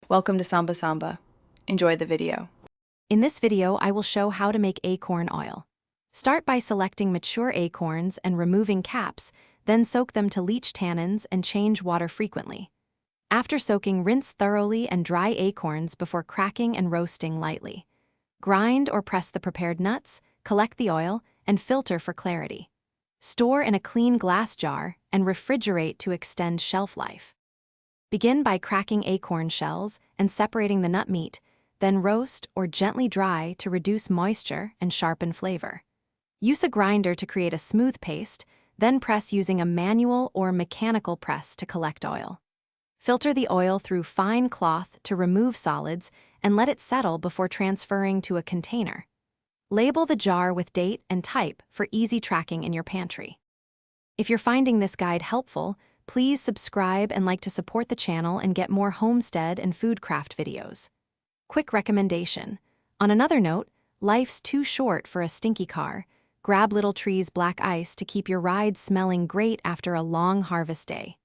Welcome to Samba Samba. Enjoy the video. In this video, I will show how to make acorn oil. Start by selecting mature acorns and removing caps, then soak them to leach tannins and change water frequently. After soaking, rinse thoroughly and dry acorns before cracking and roasting lightly. Grind or press the prepared nuts, collect the oil, and filter for clarity. Store in a clean glass jar and refrigerate to extend shelf life. Begin by cracking acorn shells and separating the nut meat, then roast or gently dry to reduce moisture and sharpen flavor. Use a grinder to create a smooth paste, then press using a manual or mechanical press to collect oil. Filter the oil through fine cloth to remove solids and let it settle before transferring to a container. Label the jar with date and type for easy tracking in your pantry. If you're finding this guide helpful, please subscribe and like to support the channel and get more homestead and food craft videos. Quick recommendation. On another note, life's too short for a stinky car. Grab Little Tree's black ice to keep your ride smelling great after a long harvest day.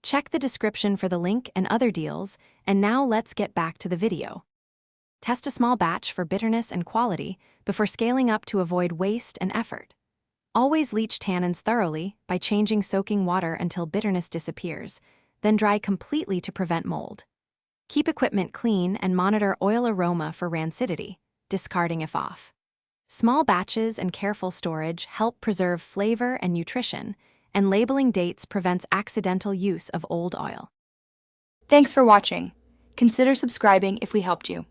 Check the description for the link and other deals, and now let's get back to the video. Test a small batch for bitterness and quality before scaling up to avoid waste and effort. Always leach tannins thoroughly by changing soaking water until bitterness disappears, then dry completely to prevent mold. Keep equipment clean and monitor oil aroma for rancidity, discarding if off. Small batches and careful storage help preserve flavor and nutrition, and labeling dates prevents accidental use of old oil. Thanks for watching. Consider subscribing if we helped you.